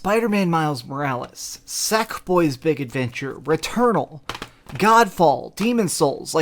Spider-Man Miles Morales, Sackboy's Big Adventure, Returnal, Godfall, Demon Souls.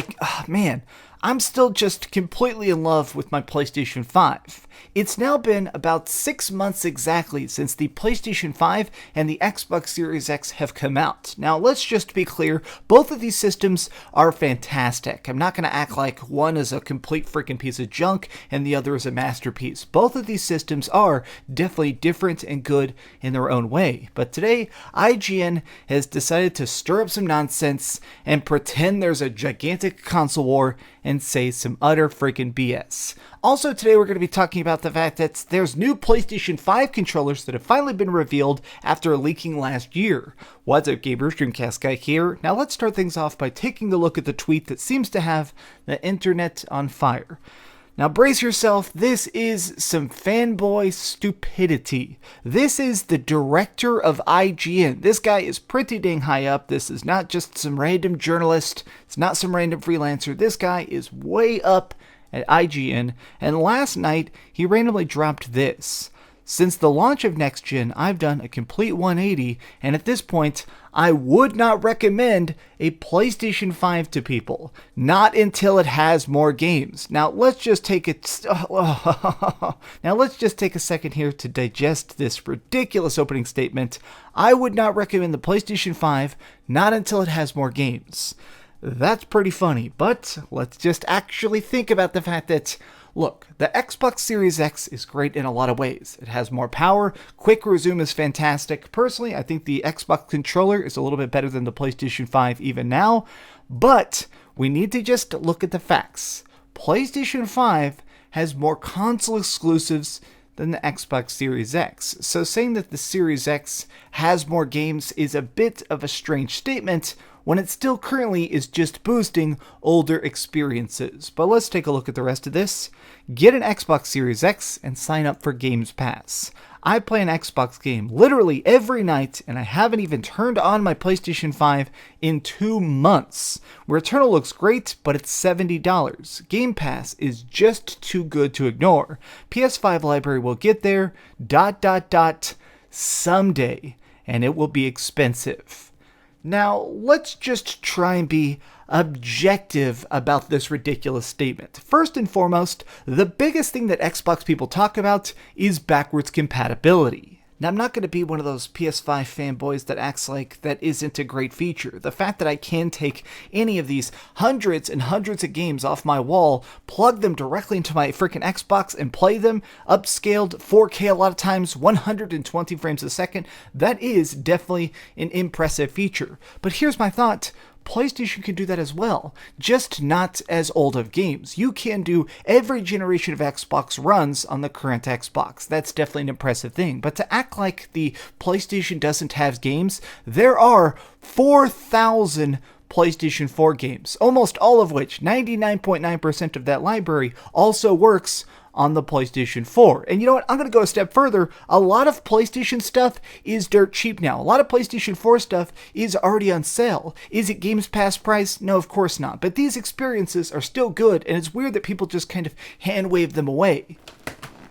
Man, I'm still just completely in love with my PlayStation 5. It's now been about 6 months exactly since the PlayStation 5 and the Xbox Series X have come out. Now, let's just be clear, both of these systems are fantastic. I'm not going to act like one is a complete freaking piece of junk and the other is a masterpiece. Both of these systems are definitely different and good in their own way. But today, IGN has decided to stir up some nonsense and pretend there's a gigantic console war and say some utter freaking BS. Also today we're going to be talking about the fact that there's new PlayStation 5 controllers that have finally been revealed after leaking last year. What's up gamers, Dreamcastguy here. Now let's start things off by taking a look at the tweet that seems to have the internet on fire. Now brace yourself, this is some fanboy stupidity. This is the director of IGN. This guy is pretty dang high up. This is not just some random journalist. It's not some random freelancer. This guy is way up at IGN. And last night, he randomly dropped this. Since the launch of Next Gen, I've done a complete 180, and at this point, I would not recommend a PlayStation 5 to people. Not until it has more games. Now, let's just take a second here to digest this ridiculous opening statement. I would not recommend the PlayStation 5, not until it has more games. That's pretty funny, but let's just actually think about the fact that, look, the Xbox Series X is great in a lot of ways. It has more power, quick resume is fantastic. Personally, I think the Xbox controller is a little bit better than the PlayStation 5 even now, but we need to just look at the facts. PlayStation 5 has more console exclusives than the Xbox Series X. So saying that the Series X has more games is a bit of a strange statement when it still currently is just boosting older experiences. But let's take a look at the rest of this. Get an Xbox Series X and sign up for Games Pass. I play an Xbox game literally every night, and I haven't even turned on my PlayStation 5 in 2 months. Returnal looks great, but it's $70. Game Pass is just too good to ignore. PS5 Library will get there, someday, and it will be expensive. Now, let's just try and be objective about this ridiculous statement. First and foremost, the biggest thing that Xbox people talk about is backwards compatibility. Now, I'm not going to be one of those PS5 fanboys that acts like that isn't a great feature. The fact that I can take any of these hundreds and hundreds of games off my wall, plug them directly into my freaking Xbox and play them, upscaled 4K a lot of times, 120 frames a second, that is definitely an impressive feature. But here's my thought. PlayStation can do that as well, just not as old of games. You can do every generation of Xbox runs on the current Xbox. That's definitely an impressive thing. But to act like the PlayStation doesn't have games, there are 4,000 PlayStation 4 games, almost all of which, 99.9% of that library, also works on the PlayStation 4. And you know what? I'm going to go a step further. A lot of PlayStation stuff is dirt cheap now. A lot of PlayStation 4 stuff is already on sale. Is it Games Pass price? No, of course not. But these experiences are still good, and it's weird that people just kind of hand wave them away.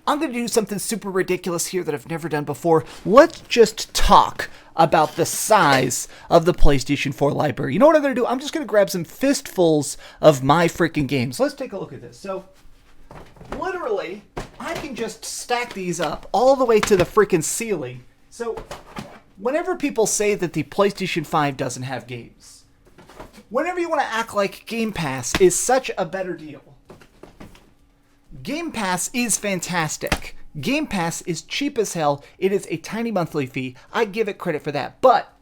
I'm going to do something super ridiculous here that I've never done before. Let's just talk about the size of the PlayStation 4 library. You know what I'm going to do? I'm just going to grab some fistfuls of my freaking games. Let's take a look at this. So, literally, I can just stack these up all the way to the freaking ceiling. So, whenever people say that the PlayStation 5 doesn't have games, whenever you want to act like Game Pass is such a better deal, Game Pass is fantastic. Game Pass is cheap as hell. It is a tiny monthly fee. I give it credit for that. But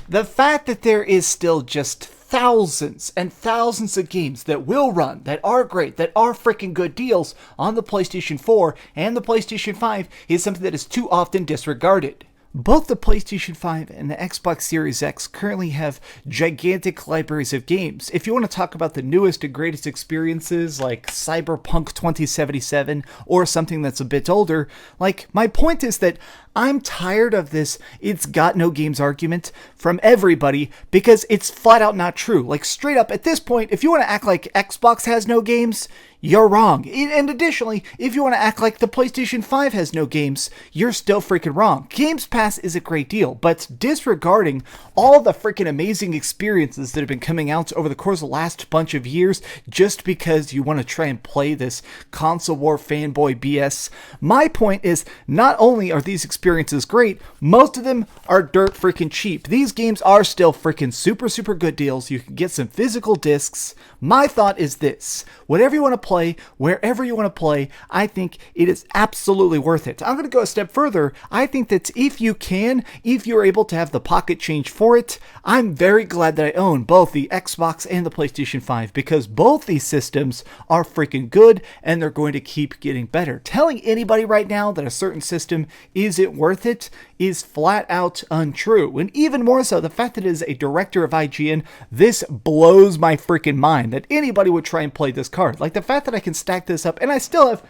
the fact that there is still just thousands and thousands of games that will run, that are great, that are freaking good deals on the PlayStation 4 and the PlayStation 5 is something that is too often disregarded. Both the PlayStation 5 and the Xbox Series X currently have gigantic libraries of games. If you want to talk about the newest and greatest experiences like Cyberpunk 2077 or something that's a bit older, my point is that I'm tired of this "it's got no games" argument from everybody because it's flat out not true. Straight up, at this point, if you want to act like Xbox has no games, you're wrong. And additionally, if you want to act like the PlayStation 5 has no games, you're still freaking wrong. Games Pass is a great deal, but disregarding all the freaking amazing experiences that have been coming out over the course of the last bunch of years just because you want to try and play this console war fanboy BS, my point is not only are these experiences great, most of them are dirt freaking cheap. These games are still freaking super good deals. You can get some physical discs. My thought is this: whatever you want to play, wherever you want to play, I think it is absolutely worth it. I'm going to go a step further. I think that if you're able to have the pocket change for it, I'm very glad that I own both the Xbox and the PlayStation 5 because both these systems are freaking good and they're going to keep getting better. Telling anybody right now that a certain system isn't worth it is flat out untrue. And even more so, the fact that it is a director of IGN, this blows my freaking mind that anybody would try and play this card. Like the fact that I can stack this up and I still have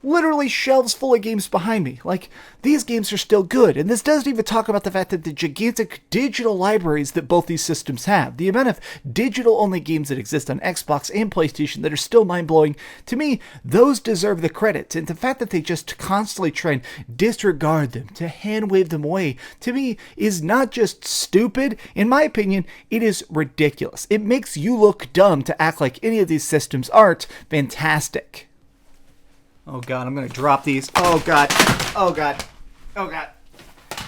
literally shelves full of games behind me. Like, these games are still good. And this doesn't even talk about the fact that the gigantic digital libraries that both these systems have, the amount of digital-only games that exist on Xbox and PlayStation that are still mind-blowing, to me, those deserve the credit. And the fact that they just constantly try and disregard them, to hand-wave them away, to me, is not just stupid. In my opinion, it is ridiculous. It makes you look dumb to act like any of these systems aren't fantastic. Oh god, I'm gonna drop these. Oh god. Oh god. Oh god.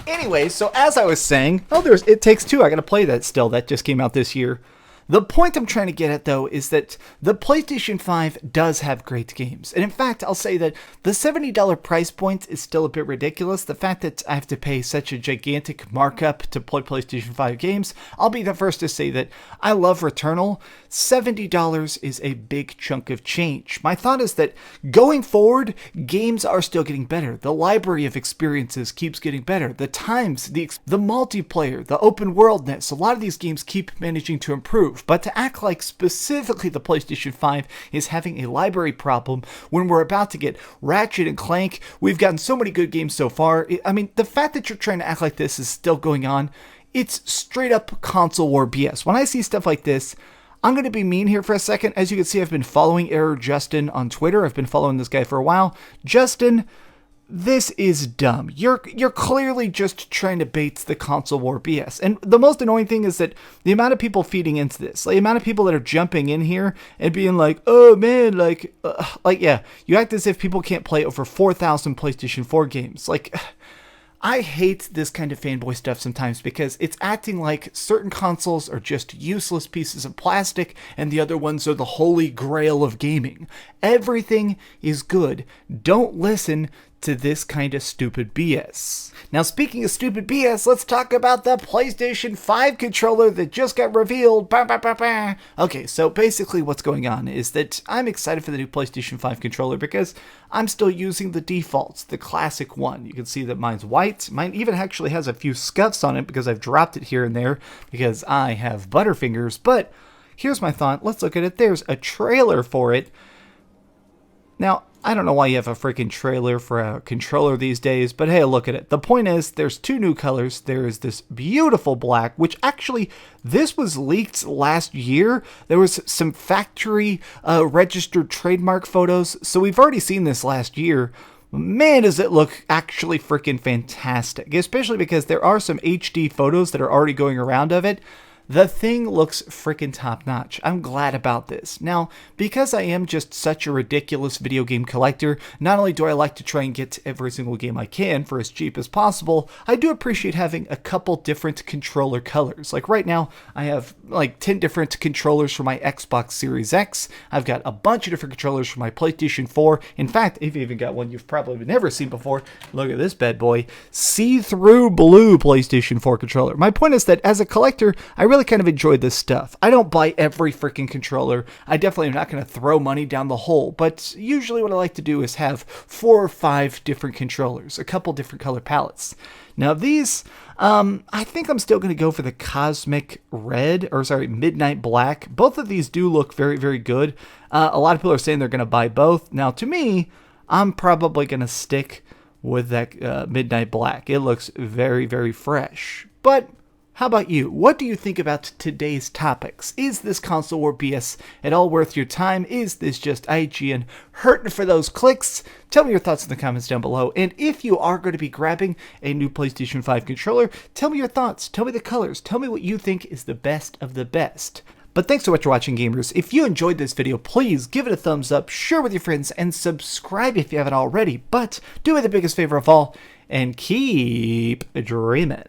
Anyway, so as I was saying, It Takes Two. I gotta play that still. That just came out this year. The point I'm trying to get at, though, is that the PlayStation 5 does have great games. And in fact, I'll say that the $70 price point is still a bit ridiculous. The fact that I have to pay such a gigantic markup to play PlayStation 5 games, I'll be the first to say that I love Returnal. $70 is a big chunk of change. My thought is that going forward, games are still getting better. The library of experiences keeps getting better. The times, the multiplayer, the open worldness, a lot of these games keep managing to improve. But to act like specifically the PlayStation 5 is having a library problem when we're about to get Ratchet and Clank, we've gotten so many good games so far. I mean, the fact that you're trying to act like this is still going on, it's straight up console war BS. When I see stuff like this, I'm going to be mean here for a second. As you can see, I've been following Error Justin on Twitter. I've been following this guy for a while. Justin, this is dumb. You're clearly just trying to bait the console war BS. And the most annoying thing is that the amount of people feeding into this, the amount of people that are jumping in here and being like, oh man, yeah, you act as if people can't play over 4,000 PlayStation 4 games. Like, I hate this kind of fanboy stuff sometimes because it's acting like certain consoles are just useless pieces of plastic and the other ones are the holy grail of gaming. Everything is good. Don't listen to this kind of stupid BS. Now, speaking of stupid BS, let's talk about the PlayStation 5 controller that just got revealed. Okay, so basically what's going on is that I'm excited for the new PlayStation 5 controller because I'm still using the defaults, the classic one. You can see that mine's white. Mine even actually has a few scuffs on it because I've dropped it here and there because I have butterfingers. But here's my thought. Let's look at it. There's a trailer for it. Now, I don't know why you have a freaking trailer for a controller these days, but hey, look at it. The point is, there's two new colors. There is this beautiful black, which actually, this was leaked last year. There was some factory registered trademark photos, so we've already seen this last year. Man, does it look actually freaking fantastic, especially because there are some HD photos that are already going around of it. The thing looks freaking top-notch. I'm glad about this. Now, because I am just such a ridiculous video game collector, not only do I like to try and get every single game I can for as cheap as possible, I do appreciate having a couple different controller colors. Like right now, I have like 10 different controllers for my Xbox Series X. I've got a bunch of different controllers for my PlayStation 4. In fact, I've even got one you've probably never seen before. Look at this bad boy. See-through blue PlayStation 4 controller. My point is that as a collector, I really kind of enjoy this stuff. I don't buy every freaking controller. I definitely am not going to throw money down the hole, but usually what I like to do is have 4 or 5 different controllers, a couple different color palettes. Now these, I think I'm still going to go for the Midnight Black. Both of these do look very, very good. A lot of people are saying they're going to buy both. Now to me, I'm probably going to stick with that Midnight Black. It looks very, very fresh. But How about you? What do you think about today's topics? Is this console war BS at all worth your time? Is this just IGN hurting for those clicks? Tell me your thoughts in the comments down below. And if you are going to be grabbing a new PlayStation 5 controller, tell me your thoughts. Tell me the colors. Tell me what you think is the best of the best. But thanks so much for watching, gamers. If you enjoyed this video, please give it a thumbs up, share with your friends, and subscribe if you haven't already. But do me the biggest favor of all, and keep dreaming.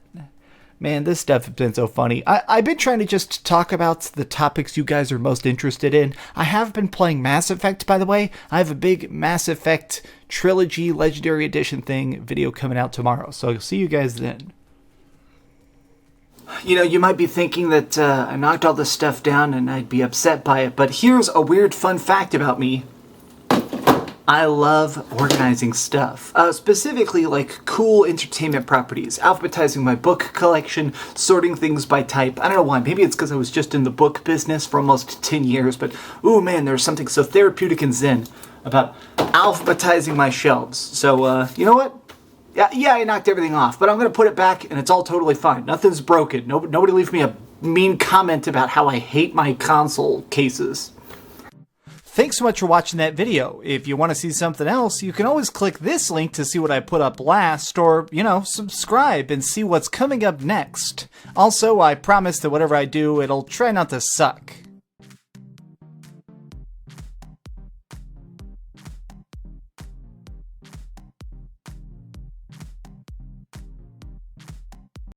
Man, this stuff has been so funny. I've been trying to just talk about the topics you guys are most interested in. I have been playing Mass Effect, by the way. I have a big Mass Effect Trilogy Legendary Edition thing video coming out tomorrow. So I'll see you guys then. You know, you might be thinking that I knocked all this stuff down and I'd be upset by it, but here's a weird fun fact about me. I love organizing stuff, specifically like cool entertainment properties, alphabetizing my book collection, sorting things by type. I don't know why, maybe it's because I was just in the book business for almost 10 years, but ooh man, there's something so therapeutic and zen about alphabetizing my shelves. So, you know what? Yeah, I knocked everything off, but I'm going to put it back and it's all totally fine. Nothing's broken. Nobody leave me a mean comment about how I hate my console cases. Thanks so much for watching that video. If you want to see something else, you can always click this link to see what I put up last, or, you know, subscribe and see what's coming up next. Also, I promise that whatever I do, it'll try not to suck.